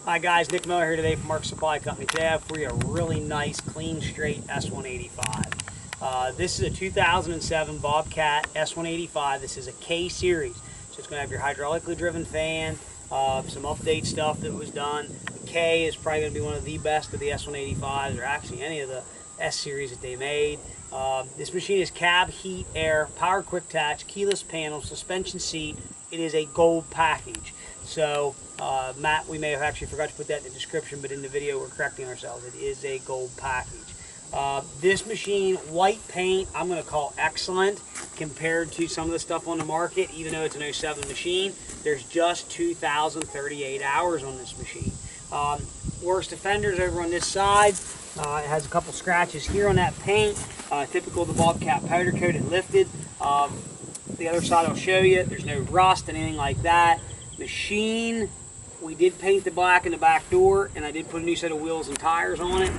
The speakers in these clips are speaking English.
Hi guys, Nick Miller here today from Mark Supply Company. Today I have for you a really nice, clean, straight S185. This is a 2007 Bobcat S185. This is a K series, so it's going to have your hydraulically driven fan, some update stuff that was done. The K is probably going to be one of the best of the S185s, or actually any of the S series that they made. This machine is cab, heat, air, power quick attach, keyless panel, suspension seat. It is a gold package. So, Matt, we may have actually forgot to put that in the description, but in the video we're correcting ourselves. It is a gold package. This machine, white paint, I'm going to call excellent compared to some of the stuff on the market. Even though it's an 07 machine, there's just 2,038 hours on this machine. Worst offenders over on this side. It has a couple scratches here on that paint, typical of the Bobcat powder coat. It lifted. The other side I'll show you. There's no rust, anything like that. Machine, we did paint the black in the back door, and I did put a new set of wheels and tires on it.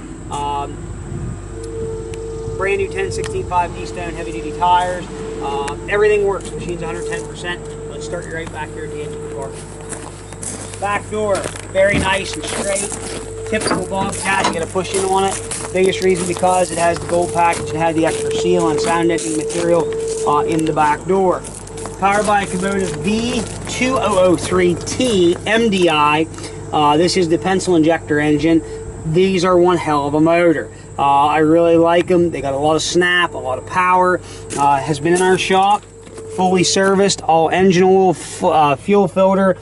Brand new 10/16.5 D-Stone heavy duty tires. Everything works. Machine's 110%. Let's start you right back here at the engine car. Back door, very nice and straight. Typical Bobcat, you get a push in on it. Biggest reason because it has the gold package and has the extra seal and sound deadening material in the back door. Powered by a Kubota V2003T MDI. This is the pencil injector engine. These are one hell of a motor. I really like them. They got a lot of snap, a lot of power. Has been in our shop, fully serviced, all engine oil, fuel filter,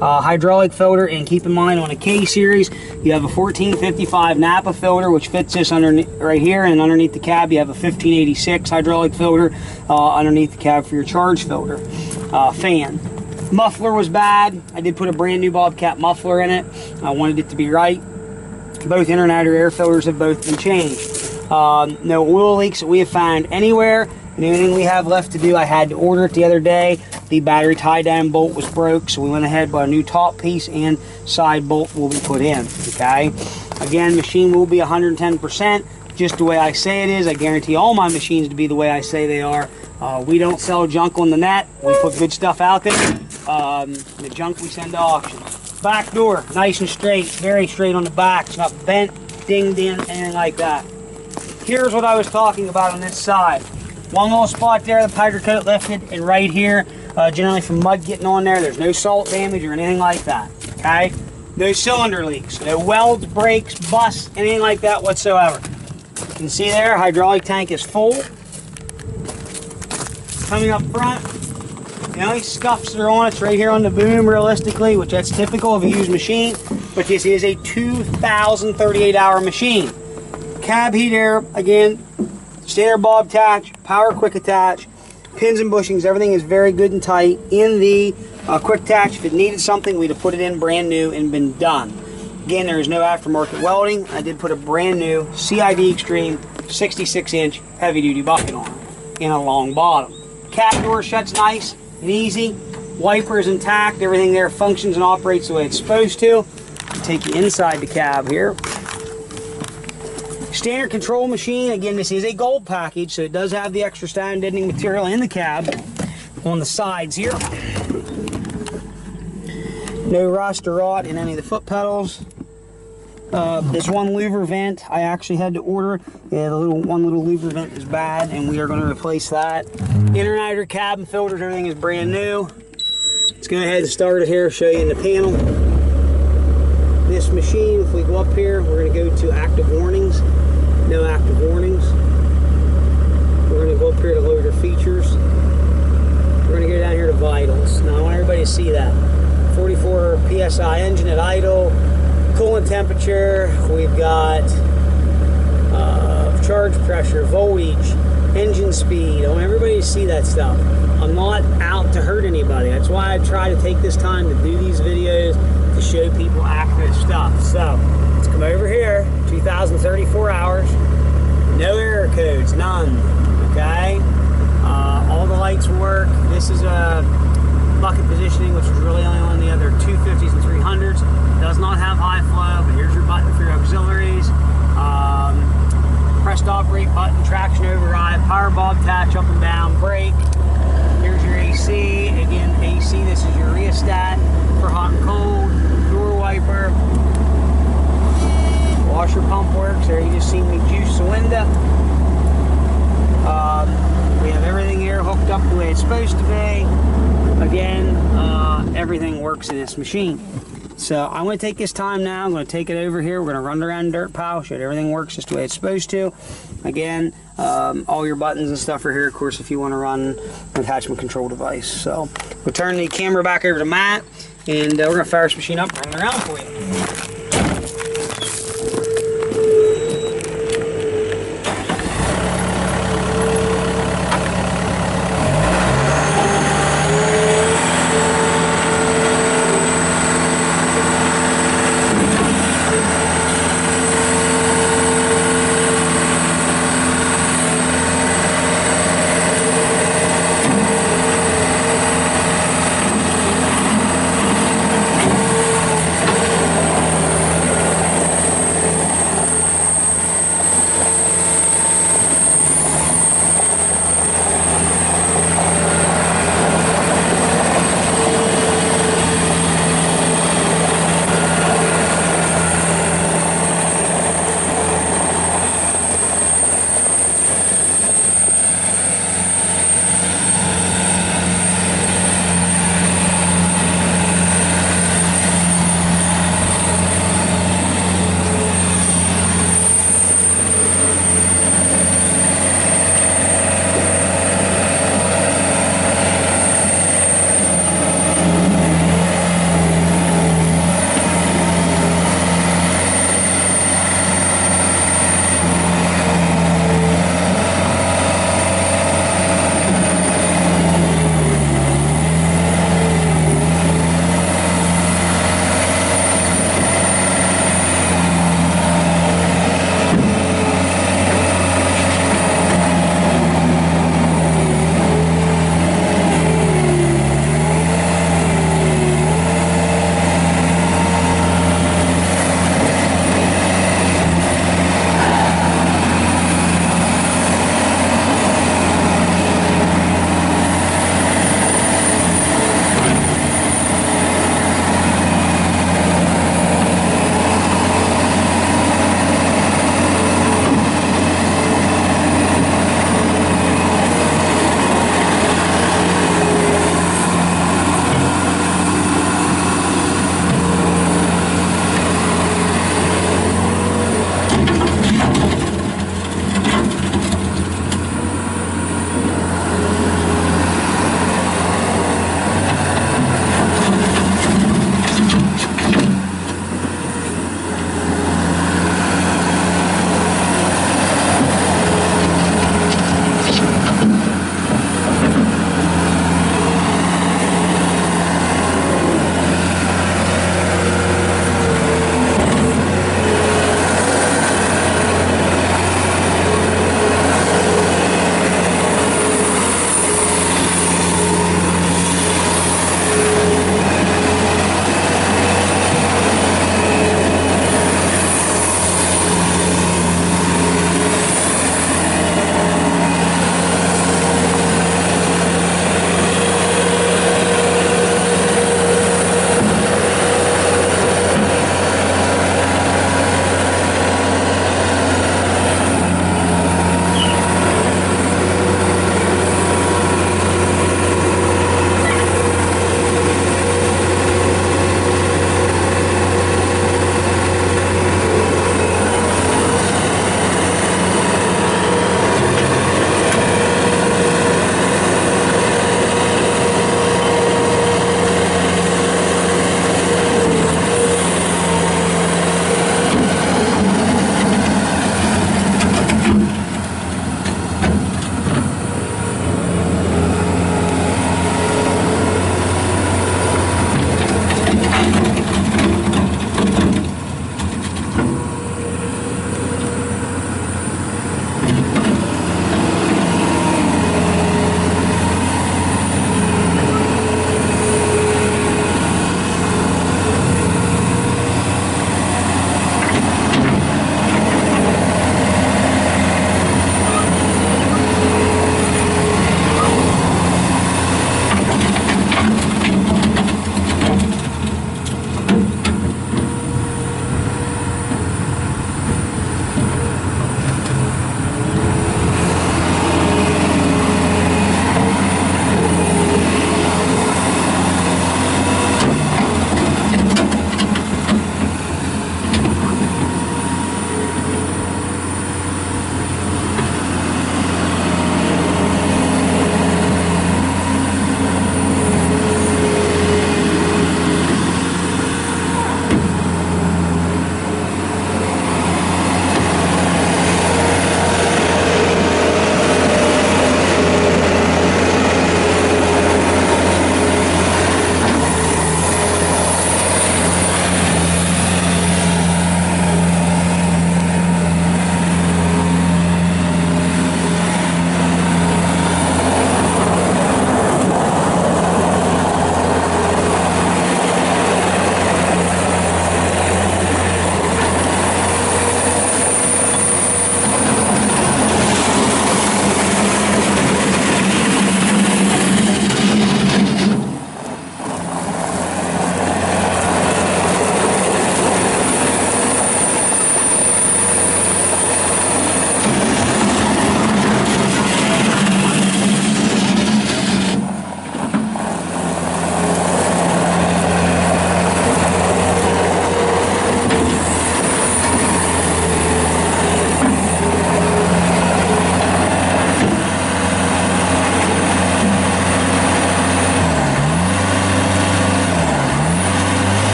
hydraulic filter, and keep in mind on a K series you have a 1455 Napa filter which fits this underneath right here, and underneath the cab you have a 1586 hydraulic filter underneath the cab for your charge filter. Fan. Muffler was bad. I did put a brand new Bobcat muffler in it. I wanted it to be right. Both inner and outer air filters have both been changed. No oil leaks that we have found anywhere. And the only thing we have left to do, I had to order it the other day. The battery tie-down bolt was broke, so we went ahead, bought a new top piece, and side bolt will be put in. Okay. Again, machine will be 110%, just the way I say it is. I guarantee all my machines to be the way I say they are. We don't sell junk on the net. We put good stuff out there. The junk we send to auction. Back door, nice and straight, very straight on the back. It's not bent, dinged in, anything like that. Here's what I was talking about on this side. One little spot there, the powder coat lifted, and right here, generally from mud getting on there, there's no salt damage or anything like that, okay? No cylinder leaks, no welds, brakes, busts, anything like that whatsoever. You can see there, hydraulic tank is full. Coming up front, the only scuffs that are on it's right here on the boom realistically, which that's typical of a used machine, but this is a 2,038 hour machine. Cab heat air, again, standard bob attach, power quick attach, pins and bushings, everything is very good and tight. In the quick attach, if it needed something, we'd have put it in brand new and been done. Again, there is no aftermarket welding. I did put a brand new CID Extreme 66-inch heavy duty bucket on it in a long bottom. Cab door shuts nice and easy. Wipers intact, everything there functions and operates the way it's supposed to. Take you inside the cab here. Standard control machine. Again, this is a gold package, so it does have the extra sound deadening material in the cab on the sides here. No rust or rot in any of the foot pedals. This one louver vent I actually had to order. Yeah, the one little louver vent is bad, and we are going to replace that. Inner and outer cabin filters, everything is brand new. Let's go ahead and start it here, show you in the panel. This machine, if we go up here, we're going to go to active warnings. No active warnings. We're going to go up here to loader features. We're going to go down here to vitals. Now I want everybody to see that. 44 PSI engine at idle. Coolant temperature. We've got charge pressure, voltage, engine speed. I want everybody to see that stuff. I'm not out to hurt anybody. That's why I try to take this time to do these videos, to show people accurate stuff. So let's come over here. 2,034 hours. No error codes, none. Okay. All the lights work. This is a bucket positioning, which is really only on the other 250s and 300s. Does not have high flow, but here's your button for your auxiliaries. Press to operate button, traction override, power bob attach, up and down, brake. Here's your AC. Again, AC, this is your rheostat for hot and cold, door wiper, there. You just seen me juice the window. We have everything here hooked up the way it's supposed to be. Again, everything works in this machine. So I'm going to take this time now. I'm going to take it over here. We're going to run around the dirt pile, show that everything works just the way it's supposed to. Again, all your buttons and stuff are here, of course, if you want to run an attachment control device. So we'll turn the camera back over to Matt, and we're going to fire this machine up and run it around for you.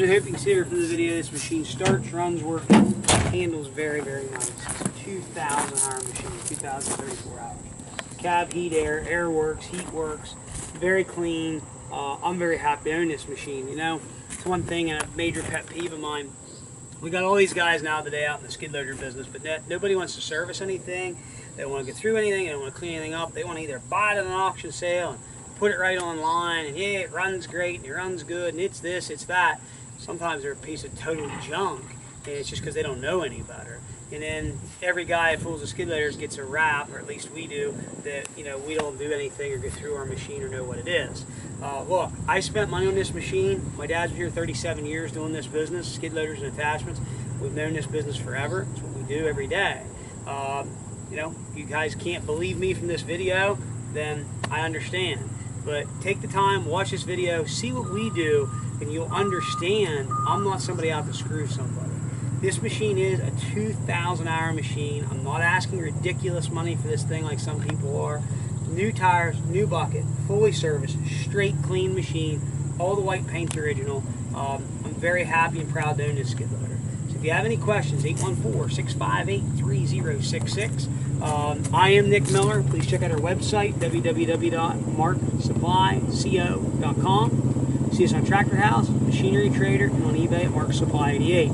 guys, I hope you can see here from the video, this machine starts, runs, working, handles very, very nice. It's a 2,000 hour machine, 2,034 hours. Cab, heat, air works, heat works, very clean. I'm very happy to own this machine. You know, it's one thing and a major pet peeve of mine. We got all these guys now today out in the skid loader business, but nobody wants to service anything. They don't want to get through anything. They don't want to clean anything up. They want to either buy it at an auction sale and put it right online, and yeah, it runs great and it runs good and it's this, it's that. Sometimes they're a piece of total junk, and it's just because they don't know any better. And then every guy that fools the skid loaders gets a rap, or at least we do, that, you know, we don't do anything or go through our machine or know what it is. Look, I spent money on this machine. My dad's been here 37 years doing this business, skid loaders and attachments. We've known this business forever. It's what we do every day. You know, if you guys can't believe me from this video, then I understand. But take the time, watch this video, see what we do, and you'll understand I'm not somebody out to screw somebody. This machine is a 2,000 hour machine. I'm not asking ridiculous money for this thing like some people are. New tires, new bucket, fully serviced, straight clean machine, all the white paint's original. I'm very happy and proud to own this skid loader. So if you have any questions, 814-658-3066. I am Nick Miller. Please check out our website, www.marksupplyco.com. See us on Tractor House, Machinery Trader, and on eBay at Mark Supply 88.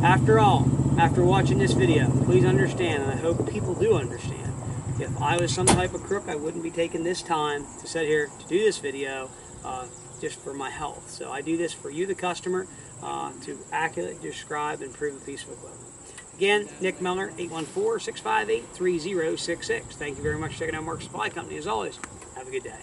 After all, after watching this video, please understand, and I hope people do understand, if I was some type of crook, I wouldn't be taking this time to sit here to do this video just for my health. So I do this for you, the customer, to accurately describe and prove a piece of equipment. Again, Nick Miller, 814-658-3066. Thank you very much for checking out Mark Supply Company. As always, have a good day.